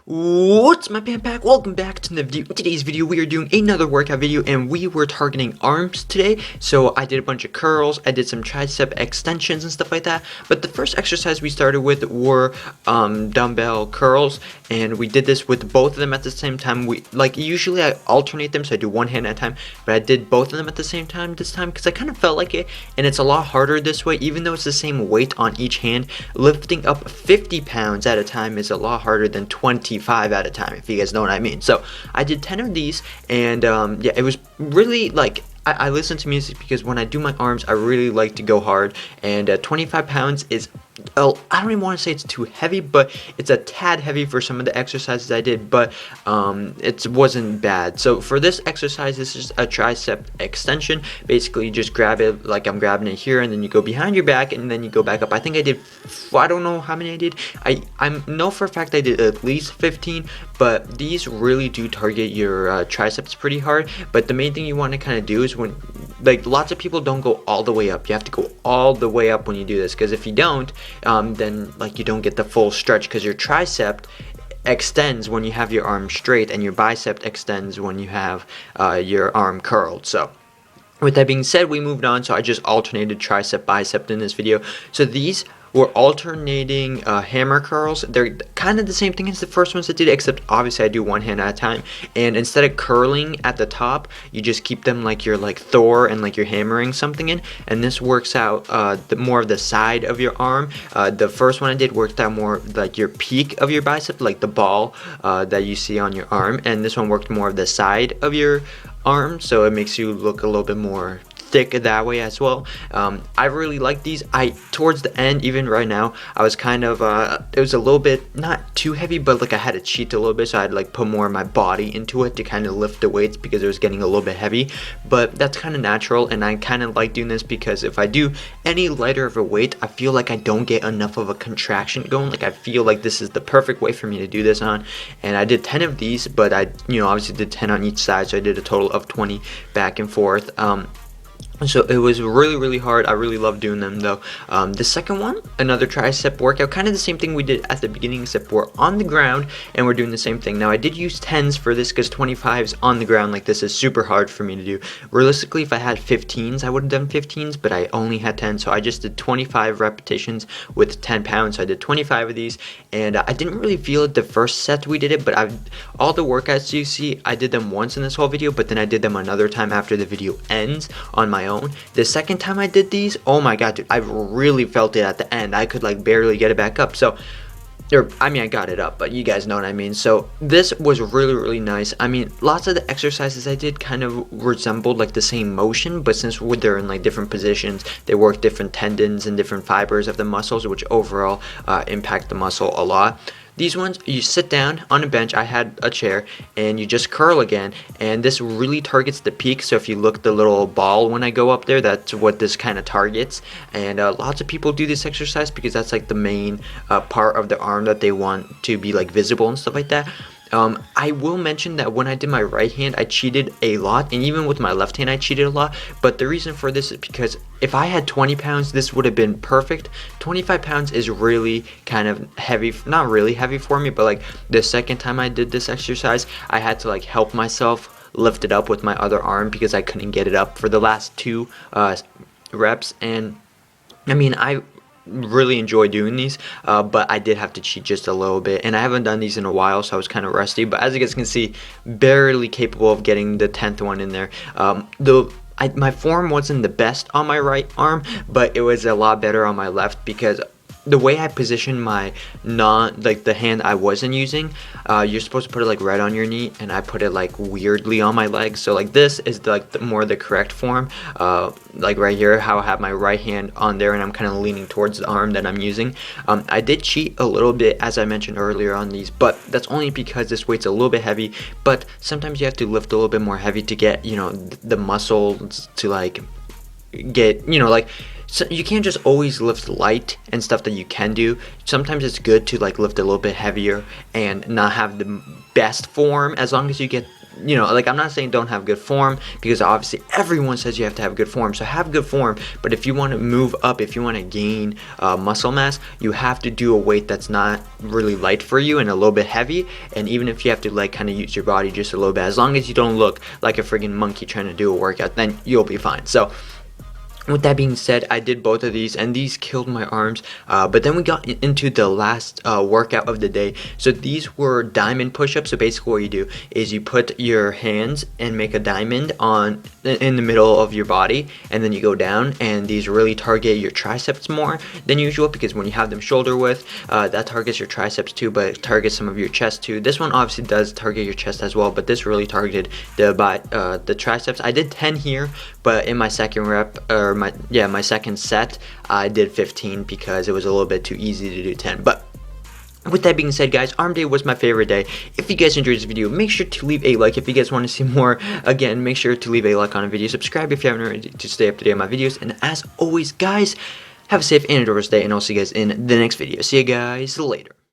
What's my PandaPack? Welcome back to the video. In today's video, we are doing another workout video, and we were targeting arms today. So I did a bunch of curls, I did some tricep extensions and stuff like that. But the first exercise we started with were dumbbell curls, and we did this with both of them at the same time. Usually I alternate them, so I do one hand at a time, but I did both of them at the same time this time because I kind of felt like it, and it's a lot harder this way. Even though it's the same weight on each hand, lifting up 50 pounds at a time is a lot harder than 25 at a time, if you guys know what I mean. So I did 10 of these, and yeah, it was really like I listen to music because when I do my arms, I really like to go hard, and 25 pounds is, oh, I don't even want to say it's too heavy, but it's a tad heavy for some of the exercises I did, but it wasn't bad. So for this exercise, this is a tricep extension. Basically, you just grab it like I'm grabbing it here, and then you go behind your back, and then you go back up. I think I did, I don't know how many I did. I know for a fact I did at least 15, but these really do target your triceps pretty hard. But the main thing you want to kind of do is when, like, lots of people don't go all the way up. You have to go all the way up when you do this, because if you don't, then like you don't get the full stretch, because your tricep extends when you have your arm straight, and your bicep extends when you have your arm curled. So with that being said, we moved on. So I just alternated tricep, bicep in this video. So these were alternating hammer curls. They're kind of the same thing as the first ones I did, except obviously I do one hand at a time. And instead of curling at the top, you just keep them like you're like Thor and like you're hammering something in. And this works out more of the side of your arm. The first one I did worked out more like your peak of your bicep, like the ball that you see on your arm. And this one worked more of the side of your arm, so it makes you look a little bit more thick that way as well. I really like these. Towards the end, even right now, I was kind of it was a little bit not too heavy, but like I had to cheat a little bit, so I had to like put more of my body into it to kind of lift the weights because it was getting a little bit heavy. But that's kind of natural, and I kind of like doing this because if I do any lighter of a weight, I feel like I don't get enough of a contraction going. Like I feel like this is the perfect way for me to do this on. And I did 10 of these, but I obviously did 10 on each side, so I did a total of 20 back and forth. So it was really hard. I really love doing them though. The second one, another tricep workout, kind of the same thing we did at the beginning, except we're on the ground and we're doing the same thing. Now I did use 10s for this because 25s on the ground like this is super hard for me to do. Realistically, if I had 15s, I would have done 15s, but I only had 10, so I just did 25 repetitions with 10 pounds. So I did 25 of these, and I didn't really feel it the first set we did it, but all the workouts you see, I did them once in this whole video, but then I did them another time after the video ends on my own. The second time I did these, oh my god, dude, I really felt it at the end. I could like barely get it back up. So, I mean, I got it up, but you guys know what I mean. So this was really nice. I mean, lots of the exercises I did kind of resembled like the same motion, but since they're in like different positions, they work different tendons and different fibers of the muscles, which overall impact the muscle a lot. These ones, you sit down on a bench, I had a chair, and you just curl again, and this really targets the peak. So if you look at the little ball when I go up there, that's what this kind of targets. And lots of people do this exercise because that's like the main part of the arm that they want to be like visible and stuff like that. I will mention that when I did my right hand, I cheated a lot, and even with my left hand I cheated a lot. But the reason for this is because if I had 20 pounds, this would have been perfect. 25 pounds is really kind of heavy, not really heavy for me, but like the second time I did this exercise, I had to like help myself lift it up with my other arm because I couldn't get it up for the last 2 reps. And I mean, I really enjoy doing these, but I did have to cheat just a little bit, and I haven't done these in a while, so I was kind of rusty. But as you guys can see, barely capable of getting the 10th one in there. My form wasn't the best on my right arm, but it was a lot better on my left because the way I positioned my the hand I wasn't using, you're supposed to put it like right on your knee, and I put it like weirdly on my leg. So like this is like more the correct form, like right here, how I have my right hand on there and I'm kind of leaning towards the arm that I'm using. I did cheat a little bit, as I mentioned earlier, on these, but that's only because this weight's a little bit heavy. But sometimes you have to lift a little bit more heavy to get the muscles to like get like. So you can't just always lift light and stuff that you can do. Sometimes it's good to like lift a little bit heavier and not have the best form, as long as you get you know, like I'm not saying don't have good form, because obviously everyone says you have to have good form, so have good form. But if you want to move up, if you want to gain muscle mass, you have to do a weight that's not really light for you and a little bit heavy. And even if you have to like kind of use your body just a little bit, as long as you don't look like a friggin' monkey trying to do a workout, then you'll be fine. So with that being said, I did both of these, and these killed my arms. But then we got into the last workout of the day. So these were diamond push-ups. So basically what you do is you put your hands and make a diamond in the middle of your body, and then you go down, and these really target your triceps more than usual, because when you have them shoulder width, that targets your triceps too, but it targets some of your chest too. This one obviously does target your chest as well, but this really targeted the triceps. I did 10 here, but in my second rep, or my second set, I did 15 because it was a little bit too easy to do 10. But with that being said, guys, arm day was my favorite day. If you guys enjoyed this video, make sure to leave a like. If you guys want to see more, again, make sure to leave a like on a video. Subscribe if you haven't already to stay up to date on my videos. And as always, guys, have a safe and adorable day, and I'll see you guys in the next video. See you guys later.